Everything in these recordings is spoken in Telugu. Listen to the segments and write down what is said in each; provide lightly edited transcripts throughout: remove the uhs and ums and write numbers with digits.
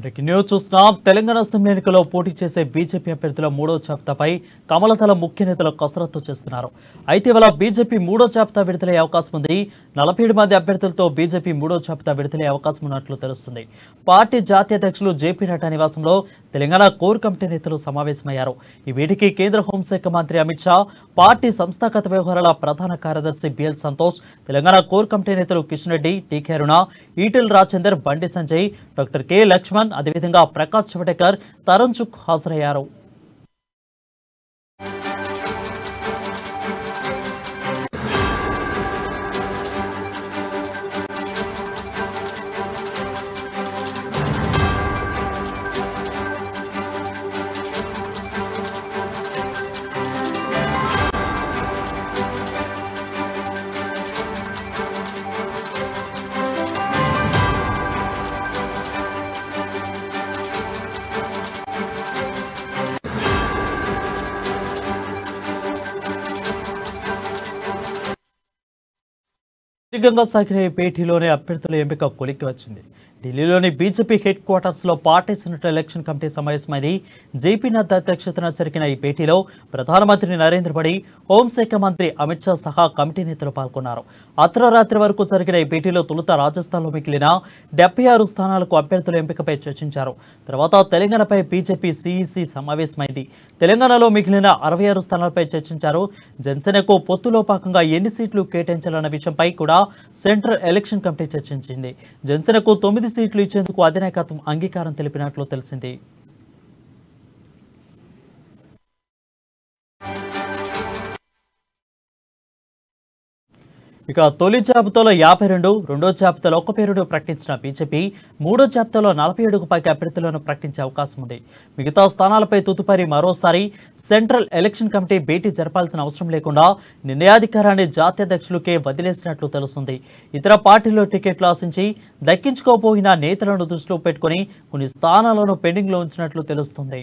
బ్రేకింగ్ న్యూస్ చూస్తున్నాం. తెలంగాణ అసెంబ్లీ ఎన్నికల్లో పోటీ చేసే బీజేపీ అభ్యర్థుల మూడో జాబితాపై కమలదళ ముఖ్య నేతలు కసరత్తు చేస్తున్నారు. అయితే ఇవాళ బీజేపీ మూడో జాబితా విడుదలయ్యే అవకాశం ఉంది. 47 మంది అభ్యర్థులతో బీజేపీ మూడో జాబితా విడుదలయ్యే అవకాశం ఉన్నట్లు తెలుస్తుంది. పార్టీ జాతీయ అధ్యక్షులు జేపీ నడ్డా నివాసంలో తెలంగాణ కోర్ కమిటీ నేతలు సమావేశమయ్యారు. ఈ వేదికకి కేంద్ర హోంశాఖ మంత్రి అమిత్ షా, పార్టీ సంస్థాగత వ్యవహారాల ప్రధాన కార్యదర్శి BL Santosh, Telangana core committee నేతలు కిషన్ రెడ్డి, టీకే అరుణ, ఈటెల్ రాజేందర్, బండి సంజయ్, డాక్టర్ కె లక్ష్మణ్, అదేవిధంగా ప్రకాష్ జవడేకర్, తరుణ్ చుక్ హాజరయ్యారు. దీర్ఘంగా సాగిన ఈ భేటీలోనే అభ్యర్థుల ఎంపిక కొలిక్కి వచ్చింది. ఢిల్లీలోని బీజేపీ హెడ్ క్వార్టర్స్లో పార్టీ సెంట్రల్ ఎలక్షన్ కమిటీ సమావేశమైంది. జేపీ నడ్డా అధ్యక్షతన జరిగిన ఈ భేటీలో ప్రధానమంత్రి నరేంద్ర మోడీ, హోంశాఖ మంత్రి అమిత్ షా సహా కమిటీ నేతలు పాల్గొన్నారు. అర్ధరాత్రి వరకు జరిగిన ఈ భేటీలో తొలుత రాజస్థాన్లో మిగిలిన 76 స్థానాలకు అభ్యర్థుల ఎంపికపై చర్చించారు. తర్వాత తెలంగాణపై బీజేపీ సీఈసీ సమావేశమైంది. తెలంగాణలో మిగిలిన 66 స్థానాలపై చర్చించారు. జనసేనకు పొత్తులో భాగంగా ఎన్ని సీట్లు కేటాయించాలన్న విషయంపై కూడా సెంట్రల్ ఎలక్షన్ కమిటీ చర్చించింది. జనసేనకు 9 సీట్లు ఇచ్చేందుకు అధినాయకత్వం అంగీకారం తెలిపినట్లు తెలిసింది. ఇక తొలి జాబితాలో 52, రెండో జాబితాలో ఒక పేరును ప్రకటించిన బీజేపీ మూడో జాబితాలో 47కు పైగా అభ్యర్థులను ప్రకటించే అవకాశం ఉంది. మిగతా స్థానాలపై తదుపరి మరోసారి సెంట్రల్ ఎలక్షన్ కమిటీ భేటీ జరపాల్సిన అవసరం లేకుండా నిర్ణయాధికారాన్ని జాతీయ అధ్యక్షులకే వదిలేసినట్లు తెలుస్తుంది. ఇతర పార్టీల్లో టికెట్లు ఆశించి దక్కించుకోబోయిన నేతలను దృష్టిలో పెట్టుకుని కొన్ని స్థానాలను పెండింగ్లో ఉంచినట్లు తెలుస్తుంది.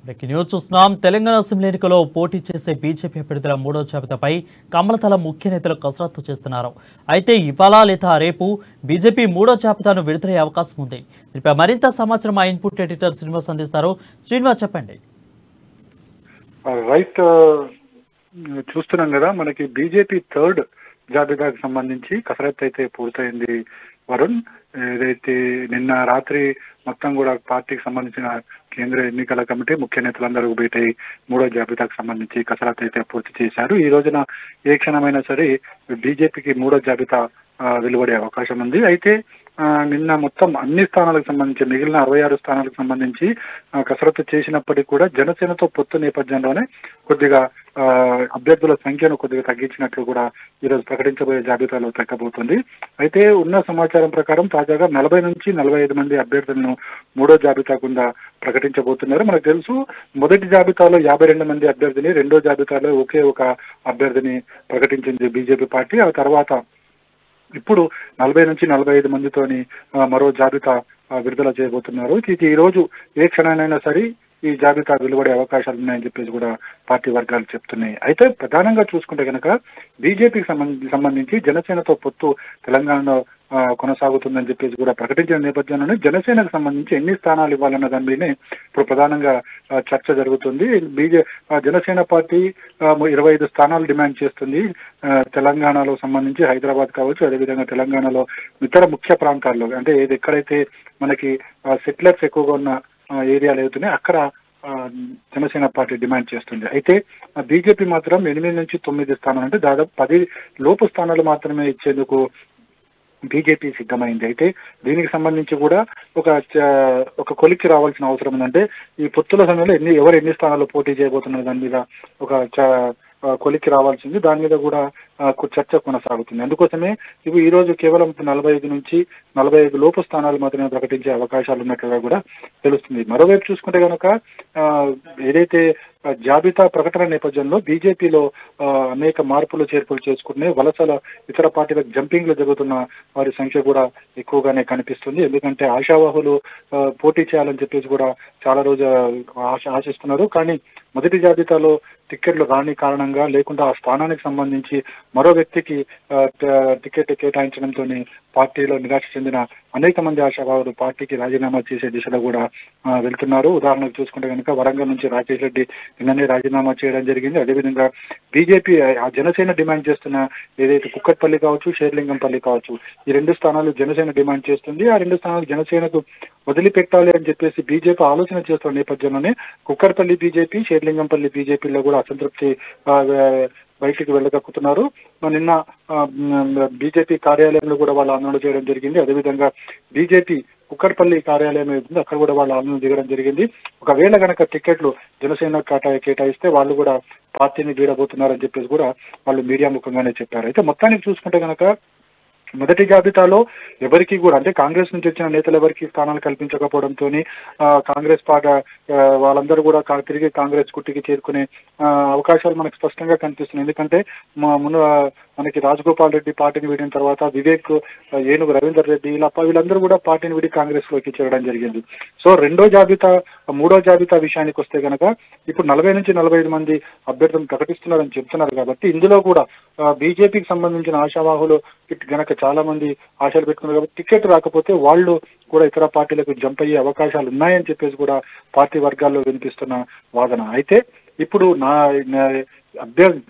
బ్రేకింగ్ న్యూస్ చూస్తున్నాం. తెలంగాణ అసెంబ్లీ ఎన్నికల్లో పోటీ చేసే బీజేపీ అభ్యర్థుల మూడో జాబితాపై కమలదళ ముఖ్య నేతలు కసరత్తు చేస్తున్నారు. అయితే ఇవాళ లేదా రేపు బీజేపీ మూడో జాబితాను విడుదలయ్యే అవకాశం ఉంది. దీనిపై మరింత సమాచారం మా ఇన్పుట్ ఎడిటర్ శ్రీనివాస్ అందిస్తారు. శ్రీనివాస్, చెప్పండి. రైట్, చూస్తున్నాం కదా, మనకి బీజేపీ థర్డ్ జాబితాకు సంబంధించి కసరత్తు అయితే పూర్తయింది. వరుణ్, ఏదైతే నిన్న రాత్రి మొత్తం కూడా పార్టీకి సంబంధించిన కేంద్ర ఎన్నికల కమిటీ ముఖ్య నేతలందరూ భేటీ మూడో జాబితాకు సంబంధించి కసరత్తు అయితే పూర్తి చేశారు. ఈ రోజున ఏ క్షణమైనా సరే బీజేపీకి మూడో జాబితా వెలువడే అవకాశం ఉంది. అయితే నిన్న మొత్తం అన్ని స్థానాలకు సంబంధించి మిగిలిన 66 స్థానాలకు సంబంధించి కసరత్తు చేసినప్పటికీ కూడా జనసేనతో పొత్తు నేపథ్యంలోనే కొద్దిగా అభ్యర్థుల సంఖ్యను కొద్దిగా తగ్గించినట్లు కూడా ఈరోజు ప్రకటించబోయే జాబితాలో తగ్గబోతుంది. అయితే ఉన్న సమాచారం ప్రకారం తాజాగా 40 నుంచి 45 మంది అభ్యర్థులను మూడో జాబితా కింద ప్రకటించబోతున్నారు. మనకు తెలుసు, మొదటి జాబితాలో 52 మంది అభ్యర్థిని, రెండో జాబితాలో ఒకే ఒక అభ్యర్థిని ప్రకటించింది బీజేపీ పార్టీ. ఆ తర్వాత ఇప్పుడు 40 నుంచి 45 మందితోని మరో జాబితా విడుదల చేయబోతున్నారు. ఈ రోజు ఏ క్షణానైనా సరే ఈ జాబితా వెలువడే అవకాశాలు ఉన్నాయని చెప్పేసి కూడా పార్టీ వర్గాలు చెప్తున్నాయి. అయితే ప్రధానంగా చూసుకుంటే కనుక బీజేపీకి సంబంధించి జనసేనతో పొత్తు తెలంగాణలో కొనసాగుతుందని చెప్పేసి కూడా ప్రకటించిన నేపథ్యంలోనే జనసేనకు సంబంధించి ఎన్ని స్థానాలు ఇవ్వాలన్న దాని మీదనే ఇప్పుడు ప్రధానంగా చర్చ జరుగుతుంది. జనసేన పార్టీ 25 స్థానాలు డిమాండ్ చేస్తుంది. తెలంగాణలో సంబంధించి హైదరాబాద్ కావచ్చు, అదేవిధంగా తెలంగాణలో ఇతర ముఖ్య ప్రాంతాల్లో, అంటే ఎక్కడైతే మనకి సెటిలర్స్ ఎక్కువగా ఉన్న ఏరియాలు అవుతున్నాయి అక్కడ జనసేన పార్టీ డిమాండ్ చేస్తుంది. అయితే బీజేపీ మాత్రం 8 నుంచి 9 స్థానాలు, అంటే దాదాపు 10 లోపు స్థానాలు మాత్రమే ఇచ్చేందుకు బీజేపీ సిద్ధమైంది. అయితే దీనికి సంబంధించి కూడా ఒక కొలిక్కి రావాల్సిన అవసరం ఉందంటే ఈ పొత్తుల సమయంలో ఎవరు ఎన్ని స్థానాలు పోటీ చేయబోతున్నారు దాని మీద ఒక కొలిక్కి రావాల్సింది. దాని మీద కూడా చర్చ కొనసాగుతుంది. అందుకోసమే ఇవి ఈ రోజు కేవలం 45 నుంచి 45 లోపు స్థానాలు మాత్రమే ప్రకటించే అవకాశాలు ఉన్నట్లుగా కూడా తెలుస్తుంది. మరోవైపు చూసుకుంటే కనుక ఏదైతే జాబితా ప్రకటన నేపథ్యంలో బీజేపీలో అనేక మార్పులు చేర్పులు చేసుకునే వలసల ఇతర పార్టీలకు జంపింగ్లు జరుగుతున్న వారి సంఖ్య కూడా ఎక్కువగానే కనిపిస్తుంది. ఎందుకంటే ఆశావాహులు పోటీ చేయాలని చెప్పేసి కూడా చాలా రోజు ఆశిస్తున్నారు. కానీ మొదటి జాబితాలో టికెట్లు రాని కారణంగా లేకుండా ఆ స్థానానికి సంబంధించి మరో వ్యక్తికి టికెట్ కేటాయించడంతో పార్టీలో నిరాశ చెందిన అనేక మంది ఆశావాహులు పార్టీకి రాజీనామా చేసే దిశలో కూడా వెళ్తున్నారు. ఉదాహరణకు చూసుకుంటే కనుక వరంగల్ నుంచి రాకేష్ రెడ్డి నిన్ననే రాజీనామా చేయడం జరిగింది. అదేవిధంగా బీజేపీ ఆ జనసేన డిమాండ్ చేస్తున్న ఏదైతే కుక్కట్పల్లి కావచ్చు, షేర్లింగంపల్లి కావచ్చు, ఈ 2 స్థానాలు జనసేన డిమాండ్ చేస్తుంది. ఆ 2 స్థానాలు జనసేనకు వదిలిపెట్టాలి అని చెప్పేసి బీజేపీ ఆలోచన చేస్తున్న నేపథ్యంలోనే కుక్కట్పల్లి బీజేపీ, షేర్లింగంపల్లి బీజేపీలో కూడా అసంతృప్తి బయటికి వెళ్ళగక్కుతున్నారు. నిన్న బీజేపీ కార్యాలయంలో కూడా వాళ్ళు ఆందోళన చేయడం జరిగింది. అదేవిధంగా బీజేపీ కుక్కట్పల్లి కార్యాలయం ఏది అక్కడ కూడా వాళ్ళు ఆందోళన దిగడం జరిగింది. ఒకవేళ గనక టికెట్లు జనసేన కేటాయిస్తే వాళ్ళు కూడా పార్టీని వీడబోతున్నారని చెప్పేసి కూడా వాళ్ళు మీడియా ముఖంగానే చెప్పారు. అయితే మొత్తానికి చూసుకుంటే గనక మొదటి జాబితాలో ఎవరికి కూడా అంటే కాంగ్రెస్ నుంచి వచ్చిన నేతలు ఎవరికి స్థానాలు కల్పించకపోవడంతో కాంగ్రెస్ పార్టీ వాళ్ళందరూ కూడా తిరిగి కాంగ్రెస్ కుట్టికి చేరుకునే అవకాశాలు మనకు స్పష్టంగా కనిపిస్తున్నాయి. ఎందుకంటే మనకి రాజగోపాల్ రెడ్డి పార్టీని వీడిన తర్వాత వివేక్, ఏనుగు రవీందర్ రెడ్డి వీళ్ళందరూ కూడా పార్టీని వీడి కాంగ్రెస్ లోకి చేరడం జరిగింది. సో మూడో జాబితా విషయానికి వస్తే గనక ఇప్పుడు 40 నుంచి 45 మంది అభ్యర్థులను ప్రకటిస్తున్నారని చెప్తున్నారు. కాబట్టి ఇందులో కూడా బీజేపీకి సంబంధించిన ఆశావాహులు గనక చాలా మంది ఆశలు పెట్టుకున్నారు. కాబట్టి టికెట్ రాకపోతే వాళ్ళు కూడా ఇతర పార్టీలకు జంప్ అయ్యే అవకాశాలు ఉన్నాయని చెప్పేసి కూడా పార్టీ వర్గాల్లో వినిపిస్తున్న వాదన. అయితే ఇప్పుడు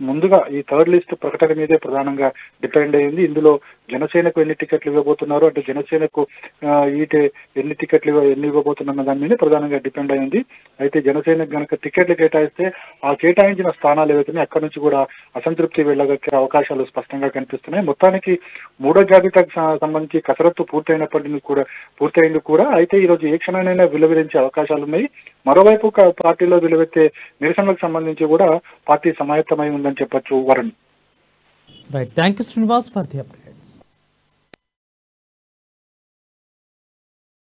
ముందుగా ఈ థర్డ్ లిస్ట్ ప్రకటన మీదే ప్రధానంగా డిపెండ్ అయ్యింది. ఇందులో జనసేనకు ఎన్ని టికెట్లు ఇవ్వబోతున్నారు అంటే జనసేనకు ఎన్ని టికెట్లు ఇవ్వబోతున్న దాని మీద ప్రధానంగా డిపెండ్ అయ్యింది. అయితే జనసేనకు గనక టికెట్లు కేటాయిస్తే ఆ కేటాయించిన స్థానాలు ఏవైతే అక్కడి నుంచి కూడా అసంతృప్తి వెళ్ళగక్కే అవకాశాలు స్పష్టంగా కనిపిస్తున్నాయి. మొత్తానికి మూడో జాబితాకు సంబంధించి కసరత్తు పూర్తయింది కూడా. అయితే ఈ రోజు ఏ క్షణానైనా వెలువరించే అవకాశాలు ఉన్నాయి. మరోవైపు పార్టీలో వెలువెత్తే నిరసనలకు సంబంధించి కూడా పార్టీ సమాయత్తమై ఉందని చెప్పొచ్చు. Varun. Right, thank you Srinivas for the update.